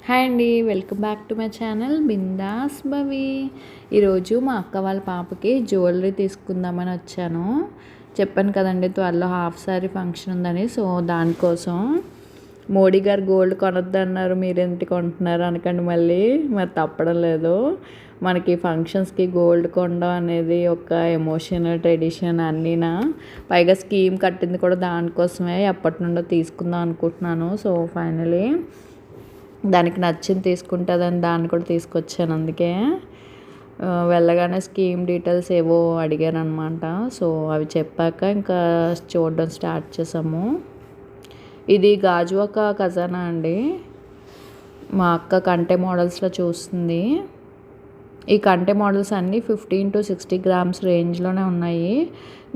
Hi అండి, welcome back to my channel Bindaas Bhavi. ఈరోజు మా అక్క వాళ్ళ పాపకి జ్యువెలరీ తీసుకుందామని వచ్చాను. చెప్పాను కదండి, త్వరలో హాఫ్ సారీ ఫంక్షన్ ఉందని. సో దానికోసం మోడీ గారు గోల్డ్ కొనొద్దన్నారు, మీరేంటి కొంటున్నారు అనకండి మళ్ళీ. మరి తప్పడం లేదు, మనకి ఫంక్షన్స్కి గోల్డ్ కొనడం అనేది ఒక ఎమోషన్, ట్రెడిషన్ అన్నీనా. పైగా స్కీమ్ కట్టింది కూడా దానికోసమే. ఎప్పటి నుండో తీసుకుందాం అనుకుంటున్నాను. సో ఫైనలీ దానికి నచ్చింది తీసుకుంటుందని దాన్ని కూడా తీసుకొచ్చాను. అందుకే వెళ్ళగానే స్కీమ్ డీటెయిల్స్ ఏవో అడిగారు అనమాట. సో అవి చెప్పాక ఇంకా చూడడం స్టార్ట్ చేసాము. ఇది గాజువాక ఖజానా అండి. మా అక్క కంటే మోడల్స్లో చూస్తుంది. ఈ కంటే మోడల్స్ అన్నీ 15 to 60 grams రేంజ్లోనే ఉన్నాయి.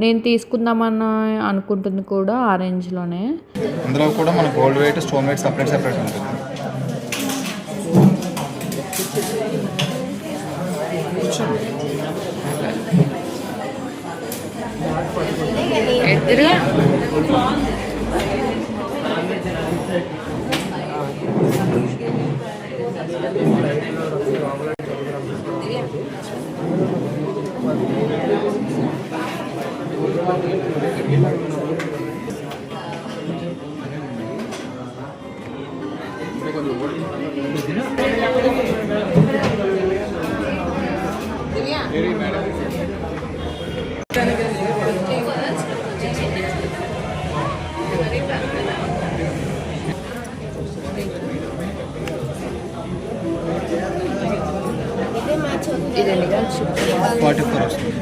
నేను తీసుకుందామని అనుకుంటుంది కూడా ఆ రేంజ్లోనే. అందులో కూడా మన gold weight, stone wait separate ఉంటుంది. ఎదురు ఇది 44 వస్తుంది.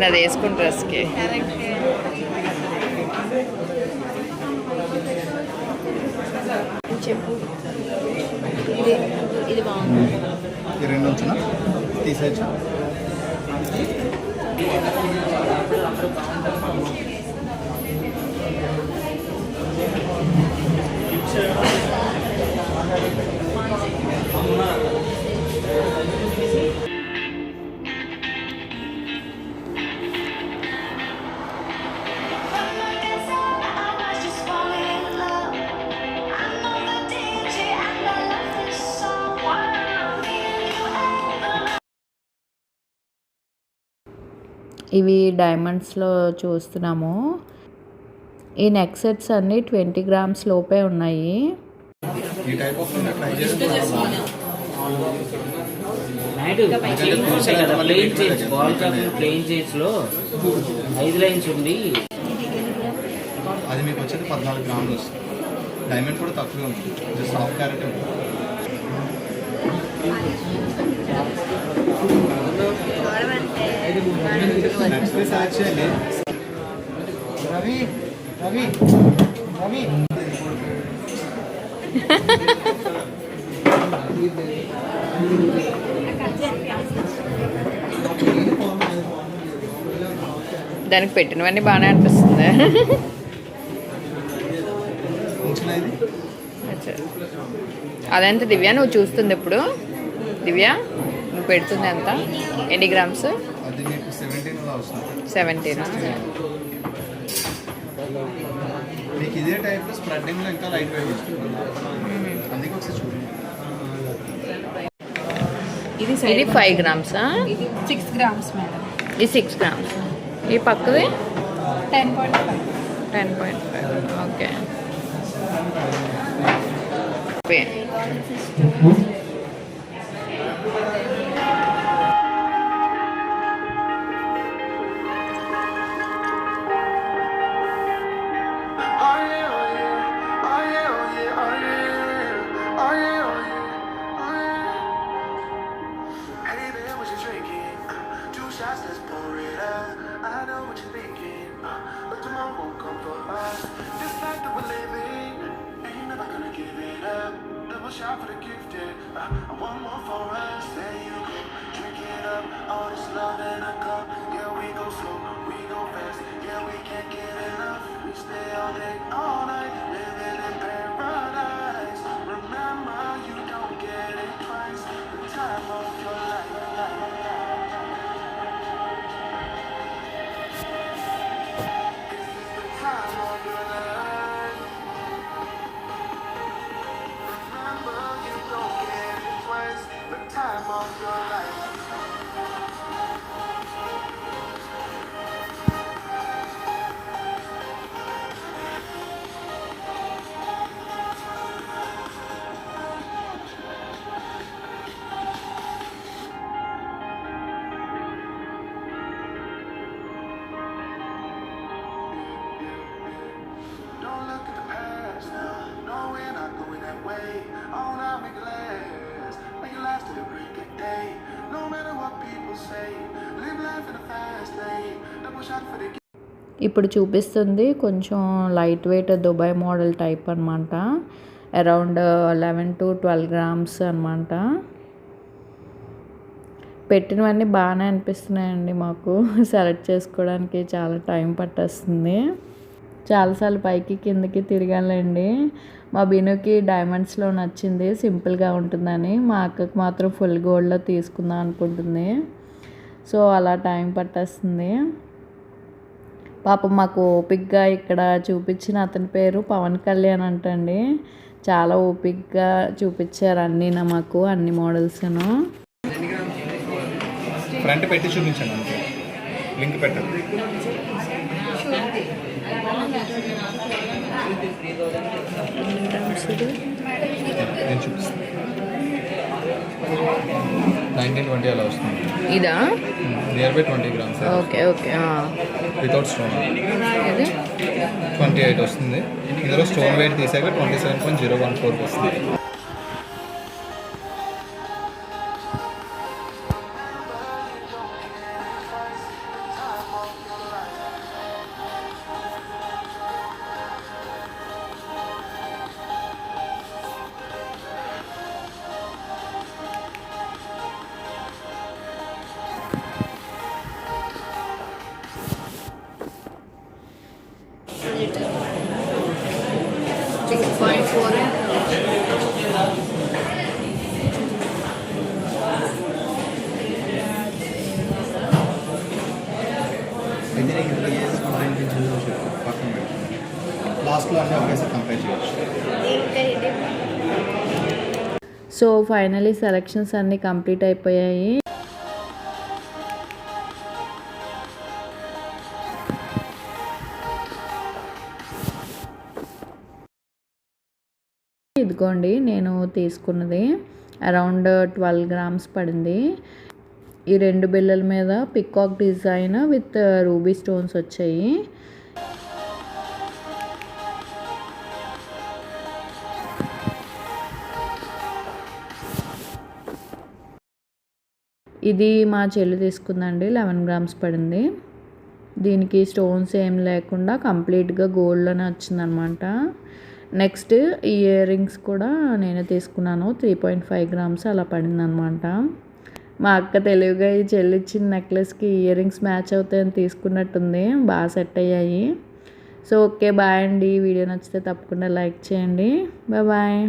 అది వేసుకున్న డ్రెస్కి చెప్పు. ఇది బాగుంది. ఈ రెండు వచ్చిన తీసేయచ్చు. ఇవి డైమండ్స్లో చూస్తున్నాము. ఈ నెక్ సెట్స్ అన్నీ 20 grams లోపే ఉన్నాయి. ఈ టైప్ ఆఫ్ ట్రై చేసి ప్లెయిన్ చైన్స్లో 5 లైన్స్ ఉంది. అది మీకు వచ్చేది 14 grams వస్తుంది. డైమండ్ కూడా తక్కువే ఉంటుంది, జస్ట్ హాఫ్ క్యారెట్ ఉంటుంది. నెక్స్ట్ సెలెక్ట్ చేయండి. రవి రవి రవి దానికి పెట్టినవన్నీ బాగానే అనిపిస్తుంది. అదెంత దివ్య నువ్వు చూస్తుంది ఇప్పుడు? దివ్య నువ్వు పెడుతుంది ఎంత? ఎన్ని గ్రామ్స్? 17. మీకు ఇదే టైప్ స్ప్రెడ్డింగ్లో ఇంకా లైట్ వెయిట్ వస్తుంది. అందుకే ఒకసారి చూడండి. ఇది 5 grams. ఇది 6 grams మేడం. ఇది 6 grams. ఈ పక్కది 10.5. 10.5. Okay. Shot for the gifted. I want more for us. There you go. Drink it up. All this love in a cup. Yeah, we go slow. We go fast. Yeah, we can't get enough. We stay all day, all night. Living in paradise. Remember, you don't get it twice. The time of your life. This is the time of your life. day. No matter what people say, live life in a fast lane. Double shot for the ఇప్పుడు చూపిస్తుంది కొంచెం light weight Dubai model type అనమాట. Around 11 to 12 grams అనమాట. పెట్టినవన్నీ బాగానే అనిపిస్తున్నాయండి మాకు. Select చేసుకోవడానికి చాలా time పట్టేస్తుంది. చాలాసార్లు పైకి కిందకి తిరగాలండి. మా బినుకి డైమండ్స్లో నచ్చింది, సింపుల్గా ఉంటుందని. మా అక్కకు మాత్రం ఫుల్ గోల్డ్లో తీసుకుందాం అనుకుంటుంది. సో అలా టైం పట్టేస్తుంది. పాపం మాకు ఓపిక్గా ఇక్కడ చూపించిన అతని పేరు పవన్ కళ్యాణ్ అంటండి. చాలా ఓపిక్గా చూపించారు అన్నీ మాకు అన్ని మోడల్స్ను. ఫ్రంట్ పెట్టి చూపించండి అంతే, లింక్ పెట్టండి. నేను చూపిస్తాను. 19-20 అలా వస్తుంది. ఇదా? Near by 20 grams. Okay okay. Without stone ఇది 28 వస్తుంది. ఇందులో స్టోన్ వెయిట్ తీసాక 27.014 వస్తుంది. అయితే నీకు ఇందులో ఏ స్కోర్ అనిపించిందో చెప్పు, పక్కన పెట్టు. లాస్ట్లో అన్నీ ఒకేసారి కంపేర్ చేయొచ్చు. సో ఫైనలీ సెలెక్షన్స్ అన్నీ కంప్లీట్ అయిపోయాయి. ఇదిగోండి నేను తీసుకున్నది అరౌండ్ 12 grams పడింది. ఈ 2 బిళ్ళల మీద peacock design with ruby stones వచ్చాయి. ఇది మా చెల్లి తీసుకుందండి, 11 grams పడింది. దీనికి స్టోన్స్ ఏం లేకుండా కంప్లీట్గా గోల్డ్లోనే వచ్చిందనమాట. నెక్స్ట్ ఈ ఇయర్ రింగ్స్ కూడా నేనే తీసుకున్నాను, 3.5 grams అలా పడిందనమాట. మా అక్క తెలివిగా ఈ చెల్లిచ్చిన నెక్లెస్కి ఇయర్ రింగ్స్ మ్యాచ్ అవుతాయని తీసుకున్నట్టుంది, బాగా సెట్ అయ్యాయి. సో ఓకే బాయ్ అండి. వీడియో నచ్చితే తప్పకుండా లైక్ చేయండి. బాయ్.